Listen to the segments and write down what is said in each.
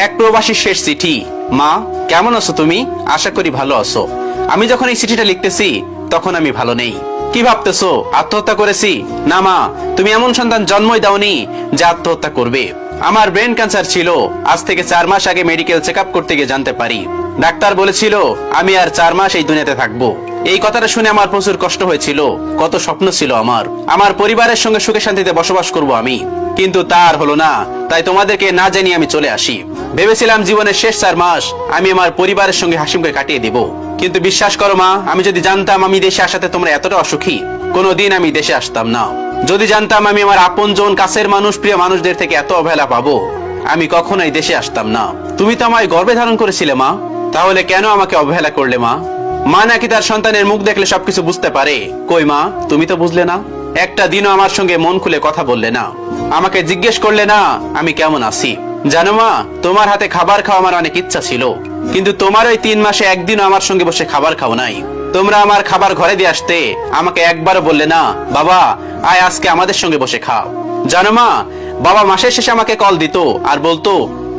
এক প্রবাসীর শেষ চিঠি। মা, কেমন আছো তুমি? আশা করি ভালো আছো। আমি যখন এই চিঠিটা লিখতেছি তখন আমি ভালো নেই। কি ভাবতেছো, আত্মহত্যা করেছি? না মা, তুমি এমন সন্তান জন্মই দাওনি যে আত্মহত্যা করবে। আমার ব্রেন ক্যান্সার ছিল। আজ থেকে 4 মাস আগে মেডিকেল চেক আপ করতে গিয়ে জানতে পারি ডাক্তার বলেছিল আমি আর 4 মাস এই দুনিয়াতে থাকবো। এই কথাটা শুনে আমার প্রচুর কষ্ট হয়েছিল। কত স্বপ্ন ছিল আমার পরিবারের সঙ্গে সুখে শান্তিতে বসবাস করব আমি, কিন্তু তা আর হলো না। তাই তোমাদেরকে না জানিয়ে আমি চলে আসি। ভেবেছিলাম জীবনের শেষ 4 মাস আমি আমার পরিবারের সঙ্গে হাসি মুখে কাটিয়ে দিব, কিন্তু বিশ্বাস করো মা, আমি যদি জানতাম আমি দেশে আসাতে তোমরা এতটা অসুখী, কোনোদিন আমি দেশে আসতাম না। যদি জানতাম আমি আমার আপনজন, কাছের মানুষ, প্রিয় মানুষদের থেকে এত অবহেলা পাবো, আমি কখনোই দেশে আসতাম না। তুমি তো আমায় গর্ভে ধারণ করেছিলে মা, তাহলে কেন আমাকে অবহেলা করলে মা? মা নাকি তার সন্তানের মুখ দেখলে সবকিছু বুঝতে পারে? কই মা, তুমি তো বুঝলে না। একটা দিনও আমার সঙ্গে মন খুলে কথা বললে না, আমাকে জিজ্ঞেস করলে না আমি কেমন আছি। জানো মা, তোমার হাতে খাবার খাওয়া আমার অনেক ইচ্ছা ছিল, কিন্তু তোমার ওই 3 মাসে একদিনও আমার সঙ্গে বসে খাবার খাও নাই। তোমরা আমার খাবার ঘরে দিয়ে আসতে, আমাকে একবারও বললে না বাবা আয় আজকে আমাদের সঙ্গে বসে খাও। জানো মা, বাবা মাসের শেষে আমাকে কল দিত আর বলতো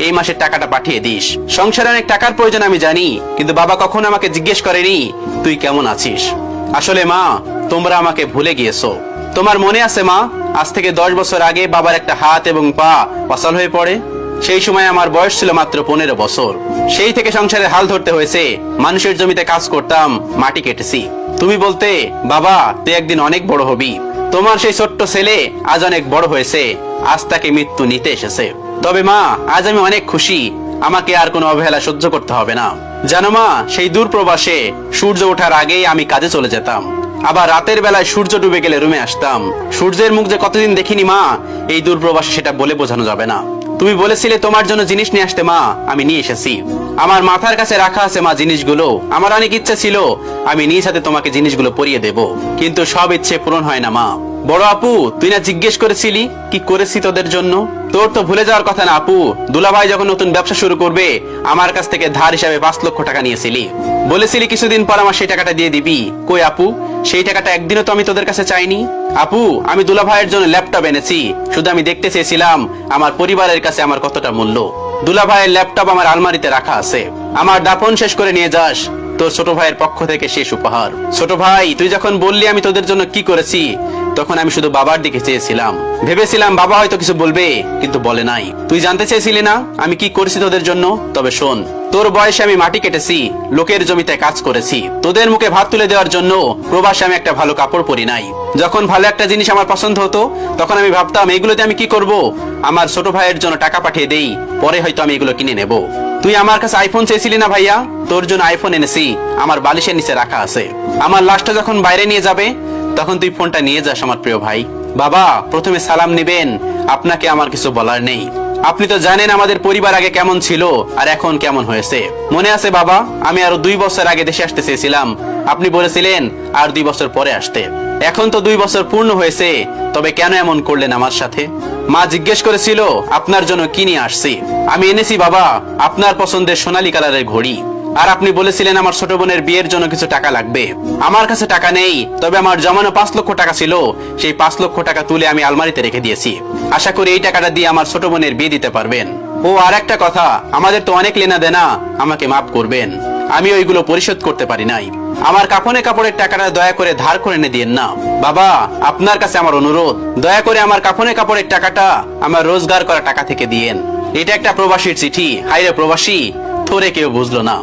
এই মাসের টাকাটা পাঠিয়ে দিস। সংসারে অনেক টাকার প্রয়োজন আমি জানি, কিন্তু বাবা কখনো আমাকে জিজ্ঞেস করেনি তুই কেমন আছিস। আসলে মা, তোমরা আমাকে ভুলে গিয়েছো। তোমার মনে আছে মা, আজ থেকে 10 বছর আগে বাবার একটা হাত এবং পা অচল হয়ে পড়ে। সেই সময় আমার বয়স ছিল মাত্র 15 বছর। সেই থেকে সংসারে হাল ধরতে হয়েছে। মানুষের জমিতে কাজ করতাম, মাটি কেটেছি। তুমি বলতে বাবা তুই একদিন অনেক বড় হবি। তোমার সেই ছোট্ট ছেলে আজ অনেক বড় হয়েছে, আজ তাকে মৃত্যু নিতে এসেছে। তবে মা, আজ আমি অনেক খুশি, আমাকে আর কোনো অবহেলা সহ্য করতে হবে না। জানো মা, সেই দূর প্রবাসে সূর্য ওঠার আগেই আমি কাজে চলে যেতাম, আবার রাতের বেলায় সূর্য ডুবে গেলে রুমে আসতাম। সূর্যের মুখ যে কতদিন দেখিনি মা, এই দূর প্রবাসে সেটা বলে বোঝানো যাবে না। তুমি বলেছিলে তোমার জন্য জিনিস নিয়ে আসতে মা, আমি নিয়ে এসেছি। আমার মাথার কাছে রাখা আছে মা জিনিসগুলো। আমার অনেক ইচ্ছা ছিল আমি নিজ হাতে তোমাকে জিনিসগুলো পরিয়ে দেব, কিন্তু সব ইচ্ছে পূরণ হয় না মা। বড় আপু, তুই না জিজ্ঞেস করেছিলি কি করেছি তোদের জন্য? তোর তো ভুলে যাওয়ার কথা না আপু, দুলাভাই যখন নতুন ব্যবসা শুরু করবে আমার কাছ থেকে ধার হিসাবে 5 লক্ষ টাকা নিয়েছিলি। বলেছিলি কিছুদিন পর আমার সেই টাকাটা দিয়ে দিবি। কই আপু, সেই টাকাটা একদিনও তো আমি তোদের কাছে চাইনি। আপু, আমি দুলাভাইয়ের জন্য ল্যাপটপ এনেছি, শুধু আমি দেখতে চেয়েছিলাম আমার পরিবারের কাছে আমার কতটা মূল্য। দুলাভাইয়ের ল্যাপটপ আমার আলমারিতে রাখা আছে, আমার দাফন শেষ করে নিয়ে যাস, তোর ছোট ভাইয়ের পক্ষ থেকে শেষ উপহার। ছোট ভাই, তুই যখন বললি আমি তোদের জন্য কি করেছি, তখন আমি শুধু বাবার দিকে চেয়েছিলাম। ভেবেছিলাম বাবা হয়তো কিছু বলবে, কিন্তু বলে নাই। তুই জানতে চেয়েছিলি না আমি কি করেছি তোদের জন্য? তবে শোন, তোর বয়সে আমি মাটি কেটেছি, লোকের জমিতে কাজ করেছি, তোদের মুখে ভাত তুলে দেওয়ার জন্য প্রবাসে আমি একটা ভালো কাপড় পরি নাই। যখন ভালো একটা জিনিস আমার পছন্দ হতো তখন আমি ভাবতাম এগুলোতে আমি কি করব, আমার ছোট ভাইয়ের জন্য টাকা পাঠিয়ে দেই, পরে হয়তো আমি এগুলো কিনে নেব। তুই আমার কাছে আইফোন চেয়েছিলি না ভাইয়া, তোর জন্য আইফোন এনেছি, আমার বালিশের নিচে রাখা আছে। আমার লাশটা যখন বাইরে নিয়ে যাবে তখন তুই ফোনটা নিয়ে যাস আমার প্রিয় ভাই। বাবা, প্রথমে সালাম নিবেন, আপনাকে আমার কিছু বলার নেই। আপনি তো জানেন আমাদের পরিবার আগে কেমন ছিল আর এখন কেমন হয়েছে। মনে আছে বাবা, আমি আরো 2 বছর আগে দেশে আসতে চেয়েছিলাম, আপনি বলেছিলেন আর 2 বছর পরে আসতে। এখন তো 2 বছর পূর্ণ হয়েছে, তবে কেন এমন করলেন আমার সাথে? মা জিজ্ঞেস করেছিল আপনার জন্য কি নিয়ে আসছি। আমি এনেছি বাবা আপনার পছন্দের সোনালী কালারের ঘড়ি। আর আপনি বলেছিলেন আমার ছোট বোনের বিয়ের জন্য কিছু টাকা লাগবে। আমার কাছে টাকা নেই, তবে আমার জমানো 5 লক্ষ টাকা ছিল, সেই 5 লক্ষ টাকা তুলে আমি আলমারিতে রেখে দিয়েছি। আশা করি এই টাকাটা দিয়ে আমার ছোট বোনের বিয়ে দিতে পারবেন। ও আর একটা কথা, আমাদের তো অনেক লেনা দেনা, আমাকে মাফ করবেন, আমি ওইগুলো পরিশোধ করতে পারি নাই। আমার কাপড়ের টাকাটা দয়া করে ধার করে এনে দিয়েন না। বাবা, আপনার কাছে আমার অনুরোধ, দয়া করে আমার কাপড়ের টাকাটা আমার রোজগার করা টাকা থেকে দিয়েন। এটা একটা প্রবাসীর চিঠি। হায়রে প্রবাসী, তোরে কেউ বুঝলো না।